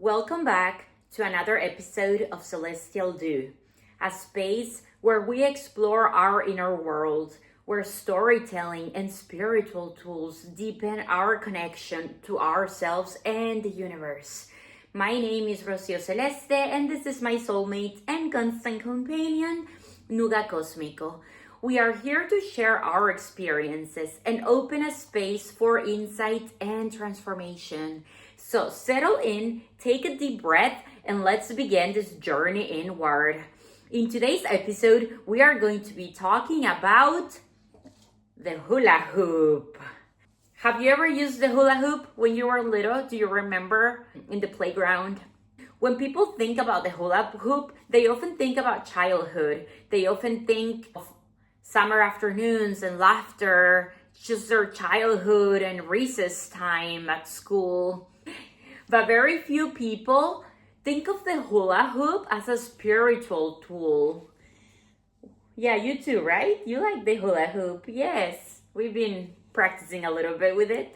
Welcome back to another episode of Celestial Do, a space where we explore our inner world, where storytelling and spiritual tools deepen our connection to ourselves and the universe. My name is Rocio Celeste, and this is my soulmate and constant companion, Nuga Cósmico. We are here to share our experiences and open a space for insight and transformation. So settle in, take a deep breath, and let's begin this journey inward. In today's episode, we are going to be talking about the hula hoop. Have you ever used the hula hoop when you were little? Do you remember in the playground? When people think about the hula hoop, they often think about childhood. They often think of summer afternoons and laughter, just their childhood and recess time at school. But very few people think of the hula hoop as a spiritual tool. Yeah, you too, right? You like the hula hoop. Yes, we've been practicing a little bit with it.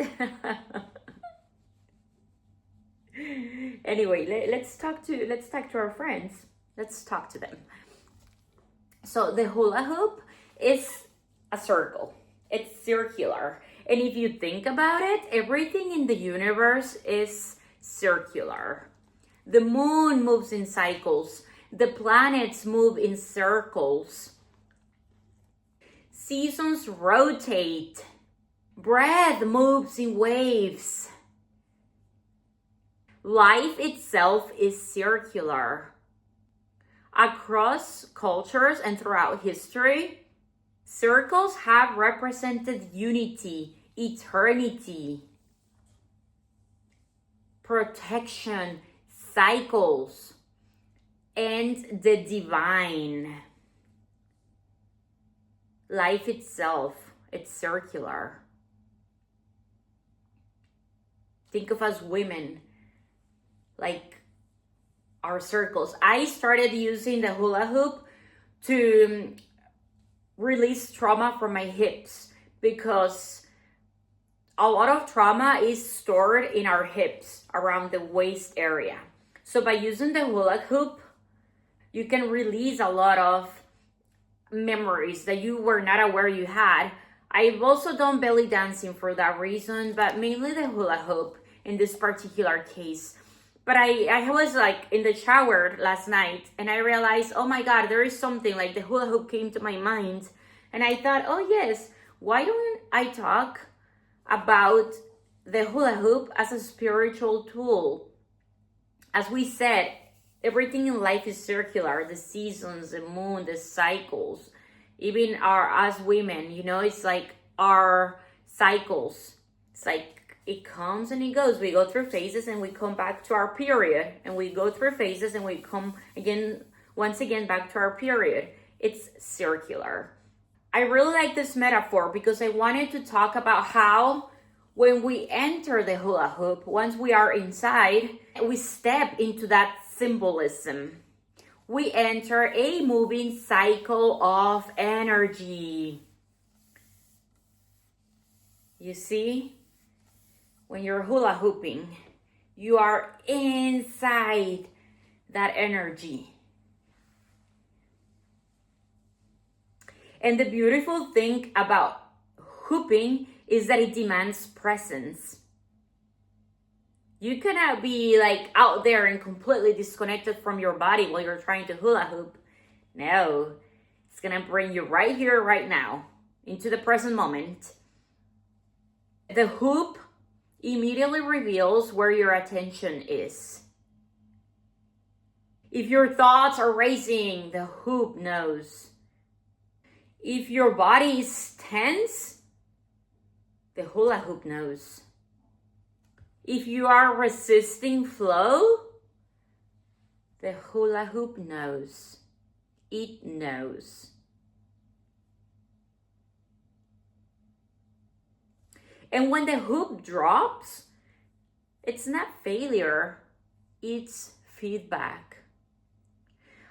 Anyway, let's talk to our friends. Let's talk to them. So the hula hoop is a circle. It's circular. And if you think about it, everything in the universe is circular. The moon moves in cycles. The planets move in circles. Seasons rotate. Breath moves in waves. Life itself is circular. Across cultures and throughout history, circles have represented unity, eternity, protection, cycles, and the divine. Life itself, it's circular. Think of us women like our circles. I started using the hula hoop to release trauma from my hips because a lot of trauma is stored in our hips around the waist area. So by using the hula hoop, you can release a lot of memories that you were not aware you had. I've also done belly dancing for that reason, but mainly the hula hoop in this particular case. But I was like in the shower last night and I realized, oh my God, there is something like the hula hoop came to my mind. And I thought, oh yes, why don't I talk about the hula hoop as a spiritual tool? As we said, everything in life is circular. The seasons, the moon, the cycles, even as women, it's like our cycles. It's like it comes and it goes. We go through phases and we come back to our period, and we go through phases and we come once again back to our period. It's circular. I really like this metaphor because I wanted to talk about how when we enter the hula hoop, once we are inside, we step into that symbolism. We enter a moving cycle of energy. You see, when you're hula hooping, you are inside that energy. And the beautiful thing about hooping is that it demands presence. You cannot be like out there and completely disconnected from your body while you're trying to hula hoop. No, it's gonna bring you right here, right now, into the present moment. The hoop immediately reveals where your attention is. If your thoughts are racing, the hoop knows. If your body is tense, the hula hoop knows. If you are resisting flow, the hula hoop knows. It knows. And when the hoop drops, it's not failure, it's feedback.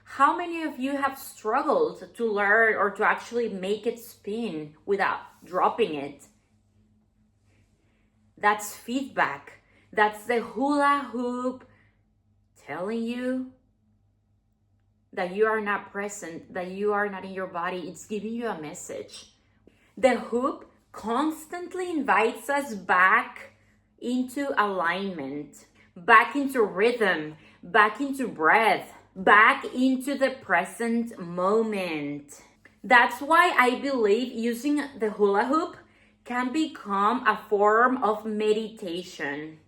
How many of you have struggled to learn or to actually make it spin without dropping it? That's feedback. That's the hula hoop telling you that you are not present, that you are not in your body. It's giving you a message. The hoop constantly invites us back into alignment, back into rhythm, back into breath, back into the present moment. That's why I believe using the hula hoop can become a form of meditation.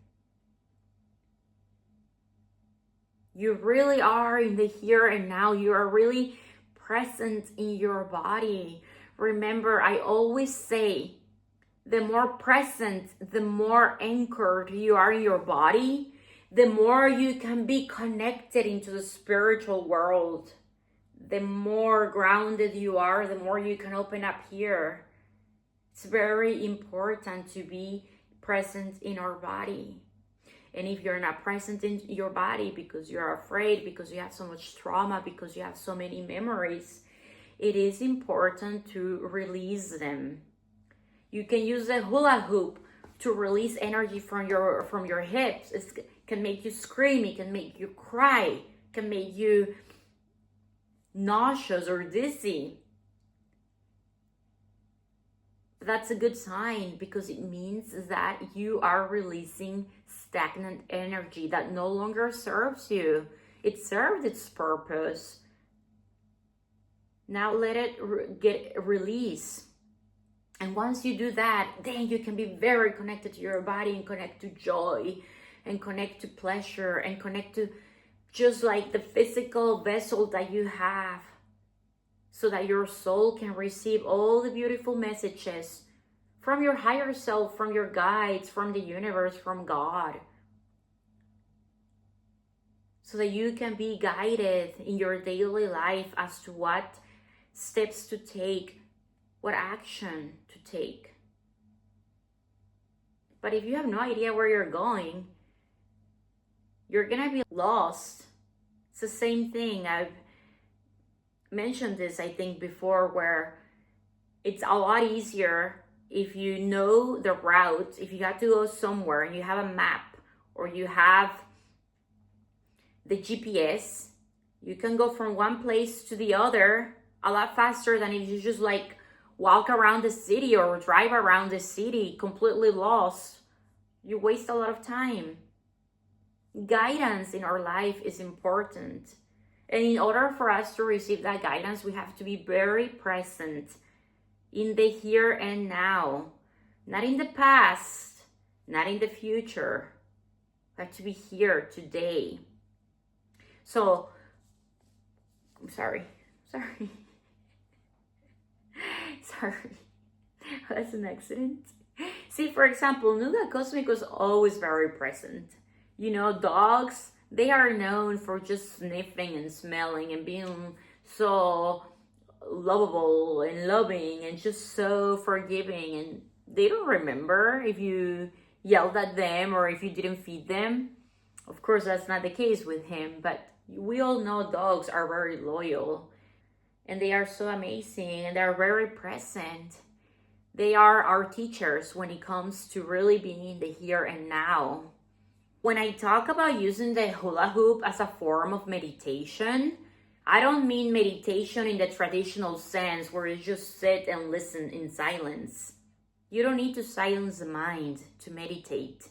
You really are in the here and now. You are really present in your body. Remember, I always say, the more present, the more anchored you are in your body, the more you can be connected into the spiritual world. The more grounded you are, the more you can open up here. It's very important to be present in our body. And if you're not present in your body because you're afraid, because you have so much trauma, because you have so many memories, it is important to release them. You can use a hula hoop to release energy from your hips. It can make you scream, it can make you cry, it can make you nauseous or dizzy. That's a good sign, because it means that you are releasing stagnant energy that no longer serves you. It served its purpose. Now let it get released. And once you do that, then you can be very connected to your body and connect to joy and connect to pleasure and connect to just like the physical vessel that you have, so that your soul can receive all the beautiful messages from your higher self, from your guides, from the universe, from God. So that you can be guided in your daily life as to what steps to take, what action to take. But if you have no idea where you're going, you're gonna be lost. It's the same thing. I've mentioned this, I think, before, where it's a lot easier if you know the route. If you have to go somewhere and you have a map or you have the GPS, you can go from one place to the other a lot faster than if you just like walk around the city or drive around the city completely lost. You waste a lot of time. Guidance in our life is important. And in order for us to receive that guidance, we have to be very present in the here and now. Not in the past, not in the future. We have to be here today. So, I'm sorry. That's an accident. See, for example, Nuga Cosmic was always very present. You know, dogs, they are known for just sniffing and smelling and being so lovable and loving and just so forgiving. And they don't remember if you yelled at them or if you didn't feed them. Of course, that's not the case with him, but we all know dogs are very loyal and they are so amazing and they're very present. They are our teachers when it comes to really being in the here and now. When I talk about using the hula hoop as a form of meditation, I don't mean meditation in the traditional sense where you just sit and listen in silence. You don't need to silence the mind to meditate.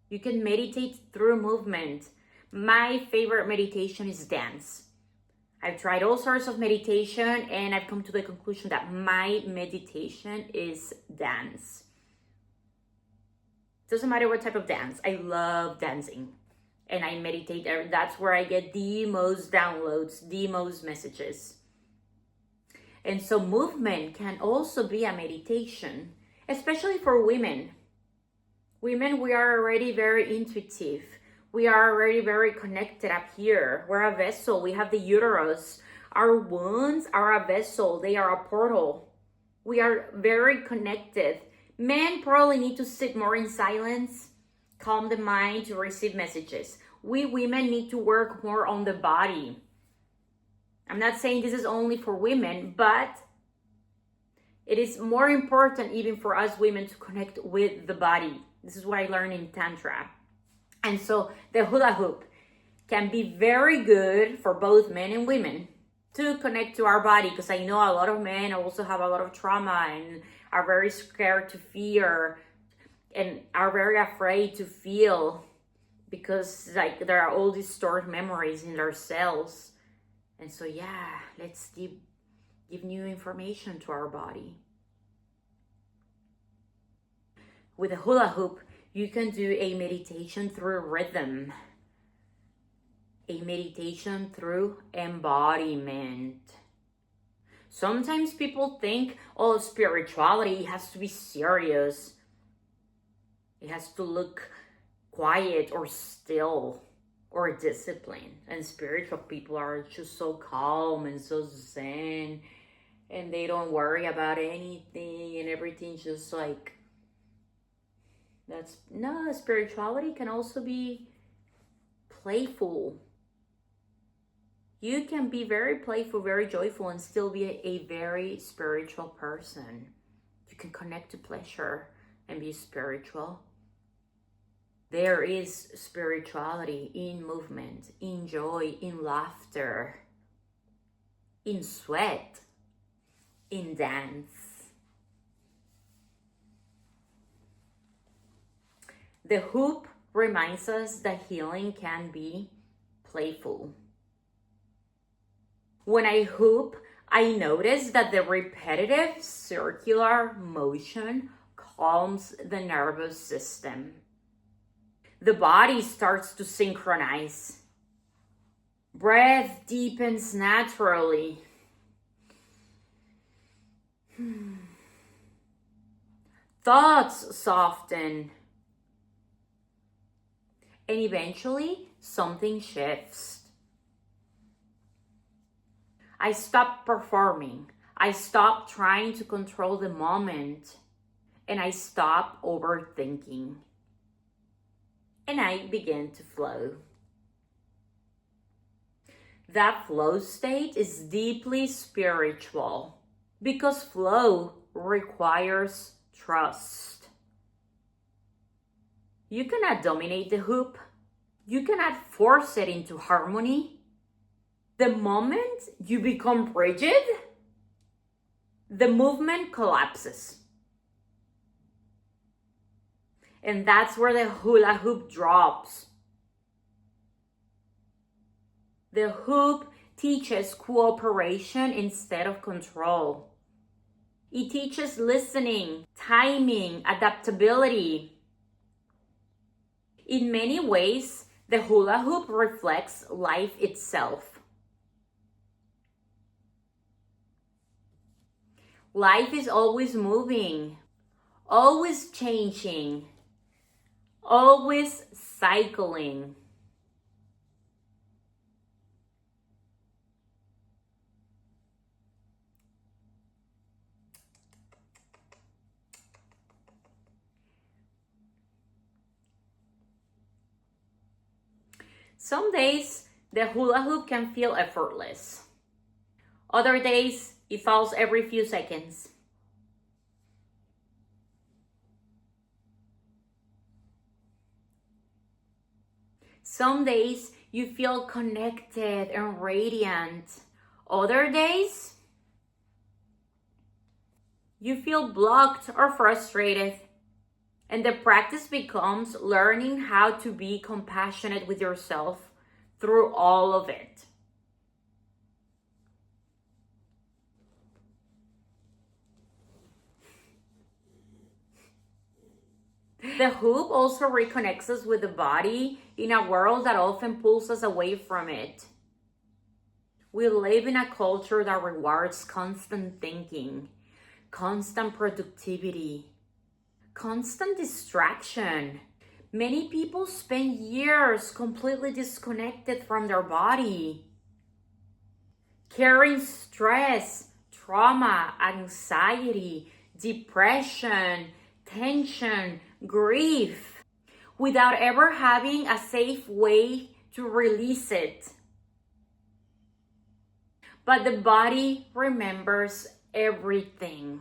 You can meditate through movement. My favorite meditation is dance. I've tried all sorts of meditation and I've come to the conclusion that my meditation is dance. Doesn't matter what type of dance. I love dancing and I meditate. That's where I get the most downloads, the most messages. And so movement can also be a meditation, especially for women. Women, we are already very intuitive. We are already very connected up here. We're a vessel. We have the uterus. Our wounds are a vessel. They are a portal. We are very connected. Men probably need to sit more in silence, calm the mind to receive messages. We women need to work more on the body. I'm not saying this is only for women, but it is more important even for us women to connect with the body. This is what I learned in Tantra. And so the hula hoop can be very good for both men and women to connect to our body, because I know a lot of men also have a lot of trauma and are very scared to fear and are very afraid to feel, because like there are all these stored memories in their cells. And so yeah, let's give new information to our body. With a hula hoop, you can do a meditation through rhythm, a meditation through embodiment. Sometimes people think, oh, spirituality has to be serious. It has to look quiet or still or disciplined. And spiritual people are just so calm and so zen, and they don't worry about anything, and everything's just like, spirituality can also be playful. You can be very playful, very joyful, and still be a very spiritual person. You can connect to pleasure and be spiritual. There is spirituality in movement, in joy, in laughter, in sweat, in dance. The hoop reminds us that healing can be playful. When I hoop, I notice that the repetitive circular motion calms the nervous system. The body starts to synchronize. Breath deepens naturally. Thoughts soften. And eventually, something shifts. I stop performing. I stop trying to control the moment. And I stop overthinking. And I begin to flow. That flow state is deeply spiritual, because flow requires trust. You cannot dominate the hoop. You cannot force it into harmony. The moment you become rigid, the movement collapses. And that's where the hula hoop drops. The hoop teaches cooperation instead of control. It teaches listening, timing, adaptability. In many ways, the hula hoop reflects life itself. Life is always moving, always changing, always cycling. Some days, the hula hoop can feel effortless. Other days, it falls every few seconds. Some days, you feel connected and radiant. Other days, you feel blocked or frustrated. And the practice becomes learning how to be compassionate with yourself through all of it. The hoop also reconnects us with the body in a world that often pulls us away from it. We live in a culture that rewards constant thinking, constant productivity, constant distraction. Many people spend years completely disconnected from their body, carrying stress, trauma, anxiety, depression, tension, grief, without ever having a safe way to release it. But the body remembers everything.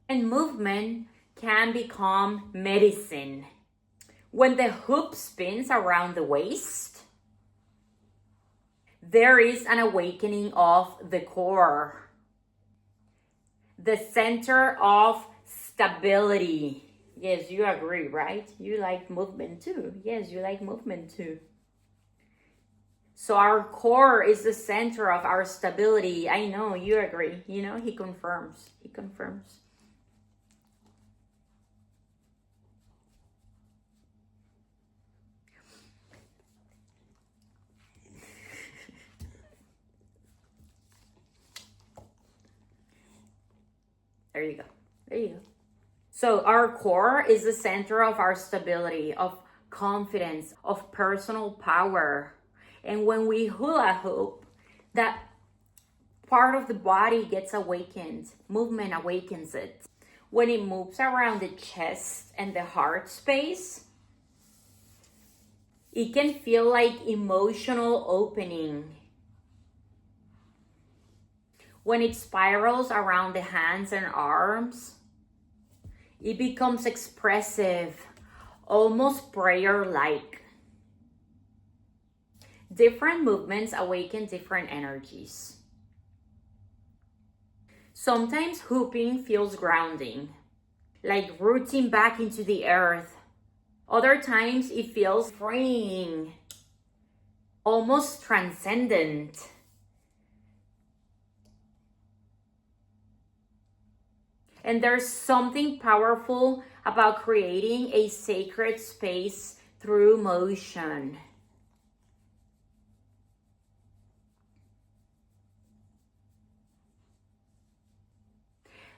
And movement can become medicine. When the hoop spins around the waist, there is an awakening of the core, the center of stability. Yes, you agree, right? You like movement too. Yes, you like movement too. So our core is the center of our stability. I know, you agree. You know, he confirms. He confirms. There you go. There you go. So our core is the center of our stability, of confidence, of personal power. And when we hula hoop, that part of the body gets awakened. Movement awakens it. When it moves around the chest and the heart space, it can feel like emotional opening. When it spirals around the hands and arms, it becomes expressive, almost prayer-like. Different movements awaken different energies. Sometimes hooping feels grounding, like rooting back into the earth. Other times it feels freeing, almost transcendent. And there's something powerful about creating a sacred space through motion.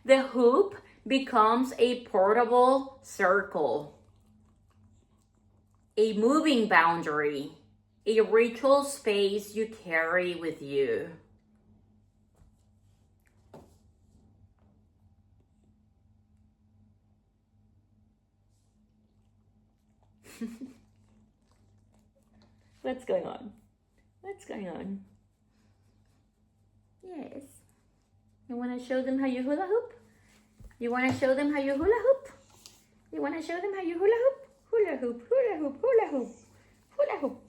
The hoop becomes a portable circle, a moving boundary, a ritual space you carry with you. What's going on? What's going on? Yes. You want to show them how you hula hoop? You want to show them how you hula hoop? You want to show them how you hula hoop? Hula hoop, hula hoop, hula hoop, hula hoop,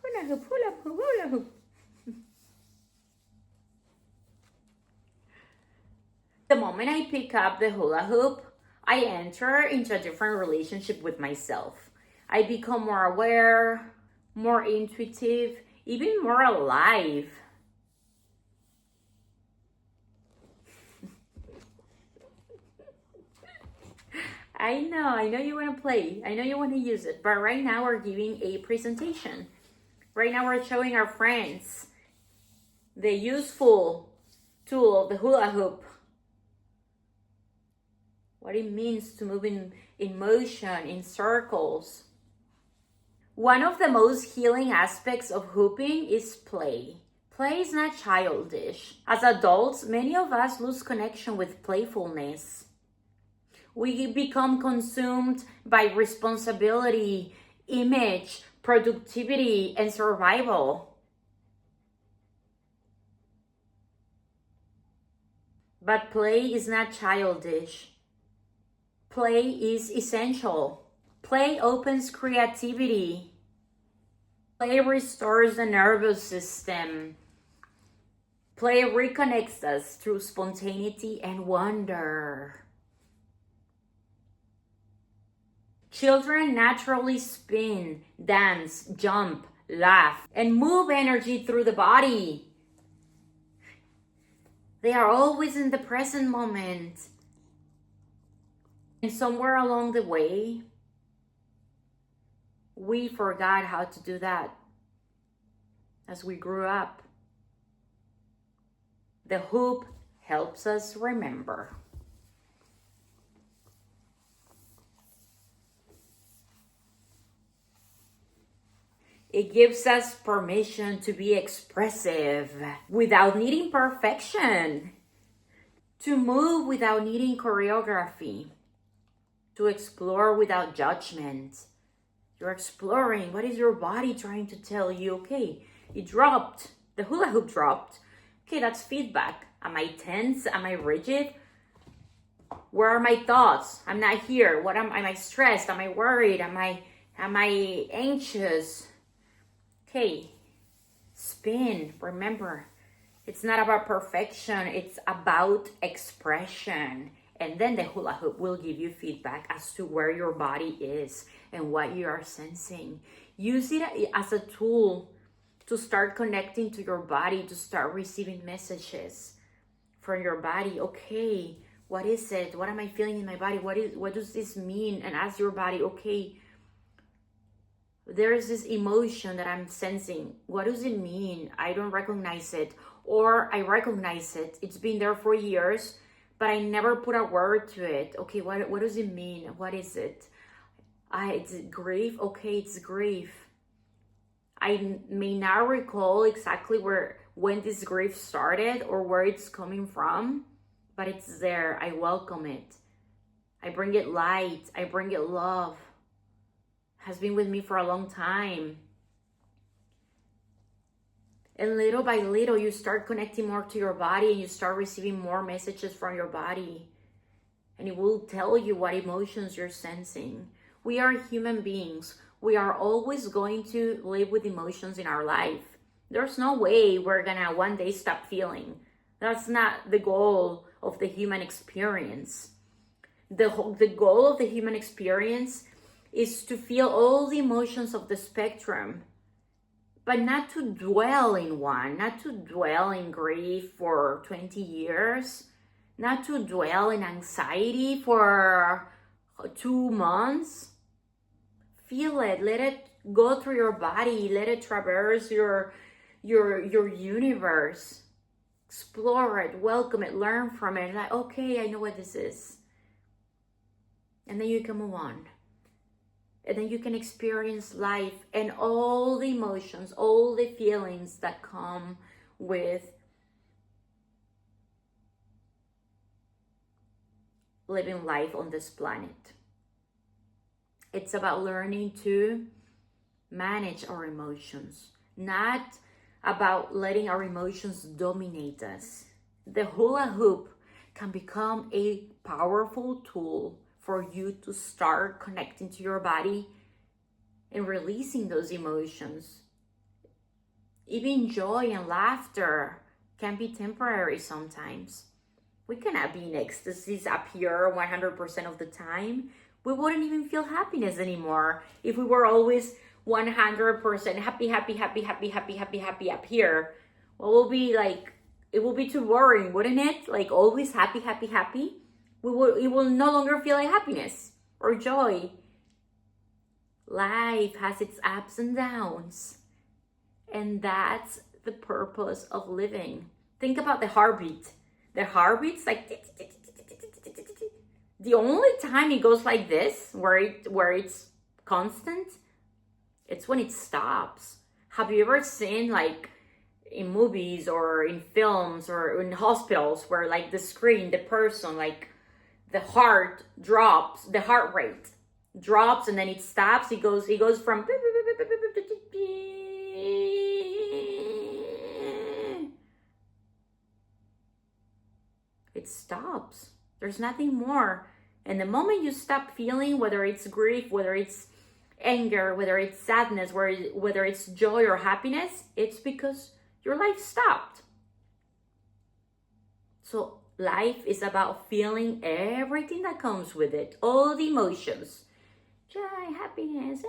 hula hoop, hula hoop, hula hoop. The moment I pick up the hula hoop, I enter into a different relationship with myself. I become more aware, more intuitive, even more alive. I know you want to play. I know you want to use it. But right now we're giving a presentation. Right now we're showing our friends the useful tool of the hula hoop. What it means to move in motion, in circles. One of the most healing aspects of hooping is play. Play is not childish. As adults, many of us lose connection with playfulness. We become consumed by responsibility, image, productivity, and survival. But play is not childish. Play is essential. Play opens creativity. Play restores the nervous system. Play reconnects us through spontaneity and wonder. Children naturally spin, dance, jump, laugh, and move energy through the body. They are always in the present moment. And somewhere along the way, we forgot how to do that as we grew up. The hoop helps us remember. It gives us permission to be expressive without needing perfection, to move without needing choreography, to explore without judgment. You're exploring. What is your body trying to tell you? Okay, it dropped. The hula hoop dropped. Okay, that's feedback. Am I tense? Am I rigid? Where are my thoughts? I'm not here. Am I stressed? Am I worried? Am I Am I anxious? Okay, spin. Remember, it's not about perfection, it's about expression. And then the hula hoop will give you feedback as to where your body is and what you are sensing. Use it as a tool to start connecting to your body, to start receiving messages from your body. Okay, what is it? What am I feeling in my body? What does this mean? And ask your body, okay, there's this emotion that I'm sensing. What does it mean? I don't recognize it. Or I recognize it. It's been there for years, but I never put a word to it. Okay, what does it mean? What is it? It's grief. Okay, it's grief. I may not recall exactly when this grief started or where it's coming from, but it's there. I welcome it. I bring it light. I bring it love. Has been with me for a long time. And little by little, you start connecting more to your body and you start receiving more messages from your body. And it will tell you what emotions you're sensing. We are human beings. We are always going to live with emotions in our life. There's no way we're gonna one day stop feeling. That's not the goal of the human experience. The goal of the human experience is to feel all the emotions of the spectrum, but not to dwell in one, not to dwell in grief for 20 years, not to dwell in anxiety for 2 months. Feel it, let it go through your body, let it traverse your universe. Explore it, welcome it, learn from it. Like, okay, I know what this is. And then you can move on. And then you can experience life and all the emotions, all the feelings that come with living life on this planet. It's about learning to manage our emotions, not about letting our emotions dominate us. The hula hoop can become a powerful tool for you to start connecting to your body and releasing those emotions. Even joy and laughter can be temporary sometimes. We cannot be in ecstasies up here 100% of the time. We wouldn't even feel happiness anymore if we were always 100% happy up here. Well, we'll be like, it will be too boring, wouldn't it? Like always happy. It will no longer feel like happiness or joy. Life has its ups and downs. And that's the purpose of living. Think about the heartbeat. The heartbeat's like, the only time it goes like this, where it's constant, it's when it stops. Have you ever seen like in movies or in films or in hospitals where like the screen, the person, like the heart drops, the heart rate drops and then it stops. It goes from it stops. There's nothing more. And the moment you stop feeling, whether it's grief, whether it's anger, whether it's sadness, whether it's joy or happiness, it's because your life stopped. So life is about feeling everything that comes with it, all the emotions, joy, happiness.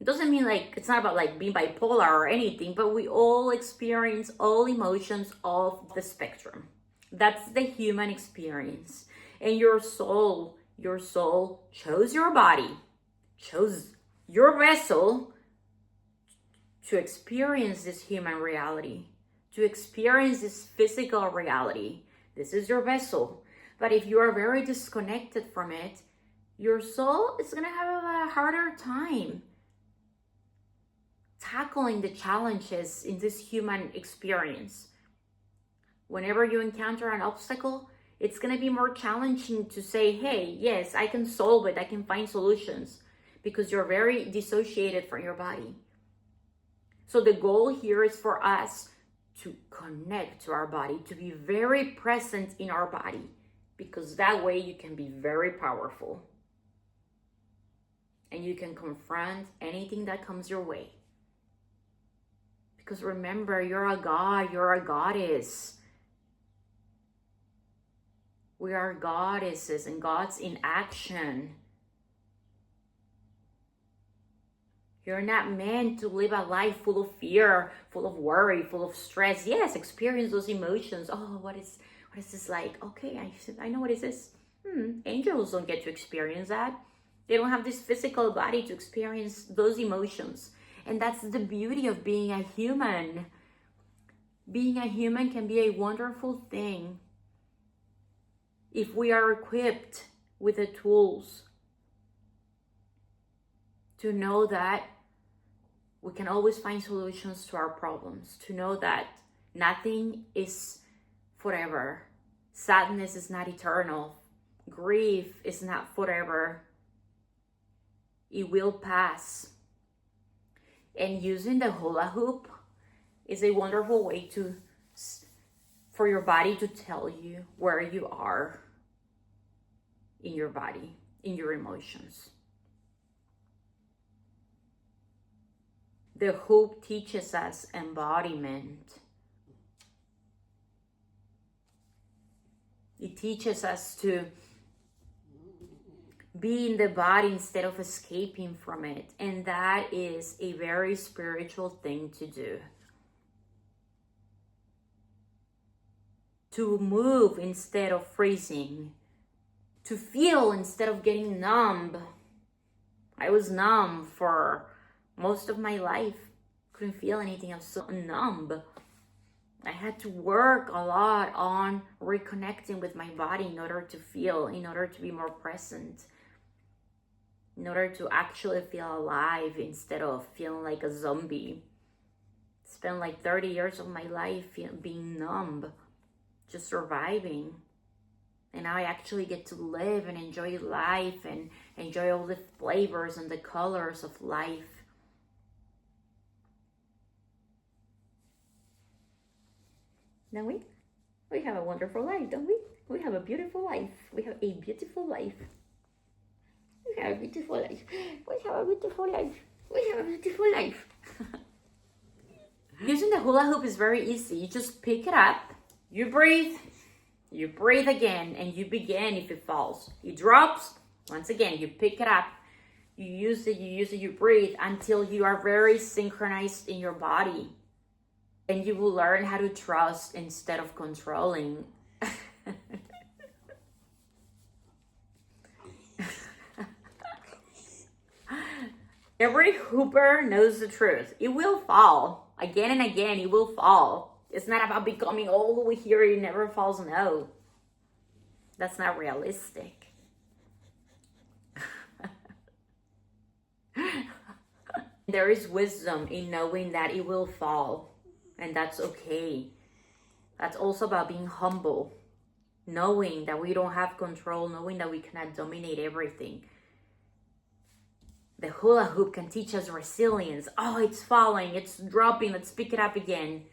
It doesn't mean like it's not about like being bipolar or anything, but we all experience all emotions of the spectrum. That's the human experience. And your soul chose your body, chose your vessel to experience this human reality, to experience this physical reality. This is your vessel. But if you are very disconnected from it, your soul is going to have a harder time tackling the challenges in this human experience. Whenever you encounter an obstacle, it's going to be more challenging to say, hey, yes, I can solve it. I can find solutions, because you're very dissociated from your body. So the goal here is for us to connect to our body, to be very present in our body, because that way you can be very powerful. and you can confront anything that comes your way. Because remember, you're a god, you're a goddess. We are goddesses and gods in action. You're not meant to live a life full of fear, full of worry, full of stress. Yes, experience those emotions. Oh, what is this like? Okay, I know what is this. Angels don't get to experience that. They don't have this physical body to experience those emotions. And that's the beauty of being a human. Being a human can be a wonderful thing if we are equipped with the tools to know that we can always find solutions to our problems, to know that nothing is forever. Sadness is not eternal. Grief is not forever. It will pass. And using the hula hoop is a wonderful way for your body to tell you where you are in your body, in your emotions. The hoop teaches us embodiment. It teaches us to be in the body instead of escaping from it. And that is a very spiritual thing to do. To move instead of freezing. To feel instead of getting numb. I was numb for most of my life. Couldn't feel anything. I was so numb. I had to work a lot on reconnecting with my body in order to feel, in order to be more present, in order to actually feel alive instead of feeling like a zombie. Spent like 30 years of my life being numb, just surviving. And now I actually get to live and enjoy life and enjoy all the flavors and the colors of life. Don't we? We have a wonderful life, don't we? We have a beautiful life. We have a beautiful life. We have a beautiful life. We have a beautiful life. We have a beautiful life. Using the hula hoop is very easy. You just pick it up, you breathe again, and you begin if it falls. It drops, once again, you pick it up, you use it, you breathe until you are very synchronized in your body. And you will learn how to trust instead of controlling. Every hooper knows the truth. It will fall. Again and again, it will fall. It's not about becoming all the way here, it never falls. No. That's not realistic. There is wisdom in knowing that it will fall. And that's okay. That's also about being humble. Knowing that we don't have control. Knowing that we cannot dominate everything. The hula hoop can teach us resilience. Oh, it's falling. It's dropping. Let's pick it up again.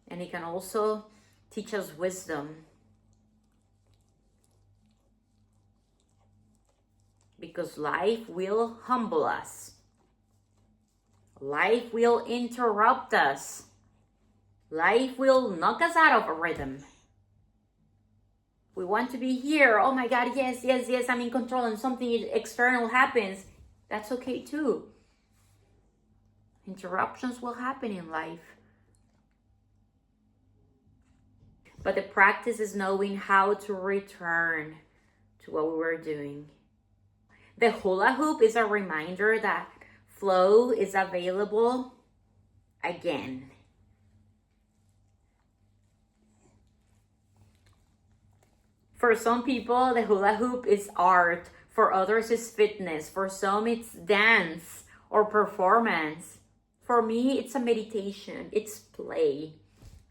And it can also teach us wisdom. Because life will humble us. Life will interrupt us. Life will knock us out of a rhythm. We want to be here. Oh my God, yes, I'm in control, and something external happens. That's okay too. Interruptions will happen in life. But the practice is knowing how to return to what we were doing. The hula hoop is a reminder that flow is available again. For some people, the hula hoop is art. For others, it's fitness. For some, it's dance or performance. For me, it's a meditation. It's play.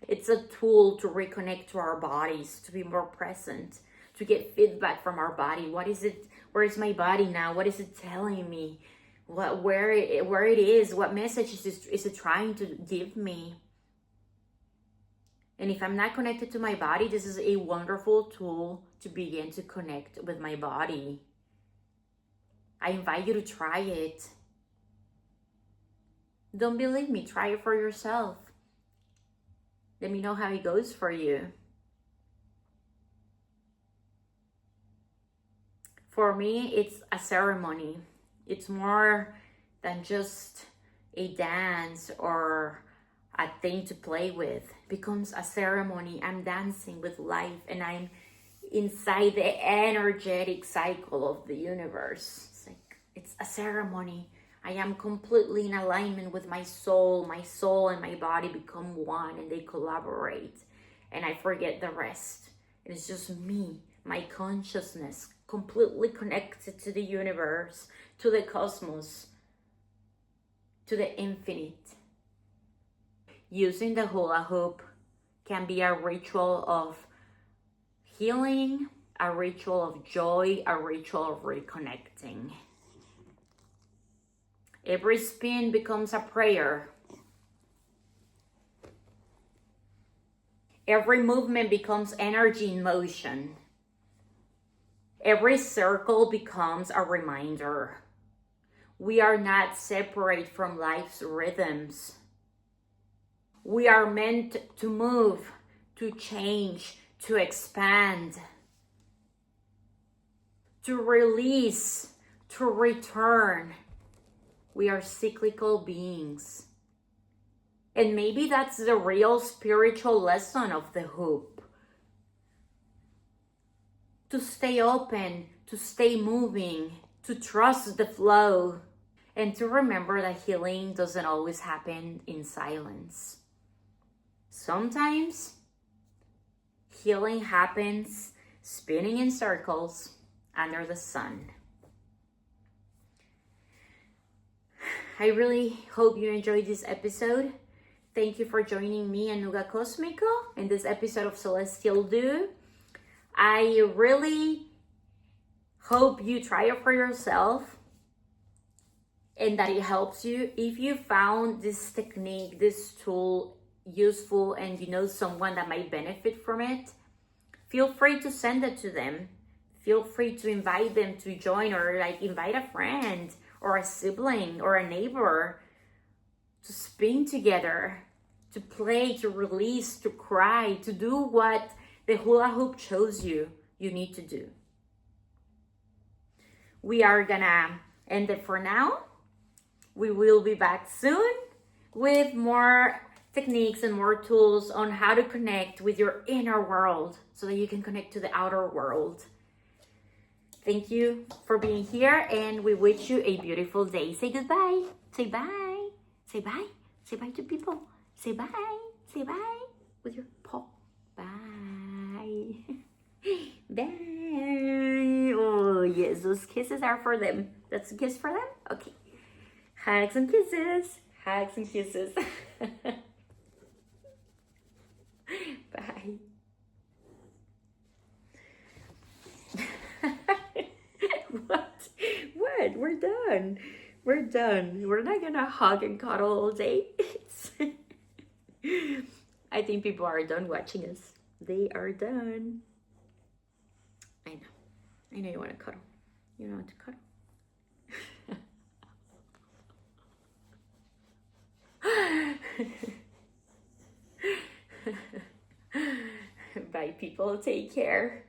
It's a tool to reconnect to our bodies, to be more present, to get feedback from our body. What is it? Where is my body now? What is it telling me? Where it is? What message is it trying to give me? And if I'm not connected to my body, this is a wonderful tool to begin to connect with my body. I invite you to try it. Don't believe me, try it for yourself. Let me know how it goes for you. For me, it's a ceremony. It's more than just a dance or a thing to play with. It becomes a ceremony. I'm dancing with life and I'm inside the energetic cycle of the universe. It's a ceremony. I am completely in alignment with my soul. My soul and my body become one and they collaborate. And I forget the rest. And it's just me, my consciousness, completely connected to the universe, to the cosmos, to the infinite. Using the hula hoop can be a ritual of healing, a ritual of joy, a ritual of reconnecting. Every spin becomes a prayer. Every movement becomes energy in motion. Every circle becomes a reminder. We are not separate from life's rhythms. We are meant to move, to change, to expand, to release, to return. We are cyclical beings. And maybe that's the real spiritual lesson of the hoop. To stay open, to stay moving, to trust the flow, and to remember that healing doesn't always happen in silence. Sometimes healing happens spinning in circles under the sun. I really hope you enjoyed this episode. Thank you for joining me and Nuga Cosmico in this episode of Celestial Dew. I really hope you try it for yourself and that it helps you. If you found this technique, this tool useful and you know someone that might benefit from it, feel free to send it to them. Feel free to invite them to join, or invite a friend or a sibling or a neighbor to spin together, to play, to release, to cry, to do what the hula hoop shows you need to do. We are gonna end it for now. We will be back soon with more techniques and more tools on how to connect with your inner world so that you can connect to the outer world. Thank you for being here, and we wish you a beautiful day. Say goodbye. Say bye. Say bye. Say bye to people. Say bye. Say bye with your paw. Bye. Bye. Oh, yes, those kisses are for them. That's a kiss for them? Okay. Hugs and kisses. Hugs and kisses. Bye. What? We're done. We're done. We're not gonna hug and cuddle all day. I think people are done watching us. They are done. I know you want to cuddle. You know what to cuddle. Bye, people. Take care.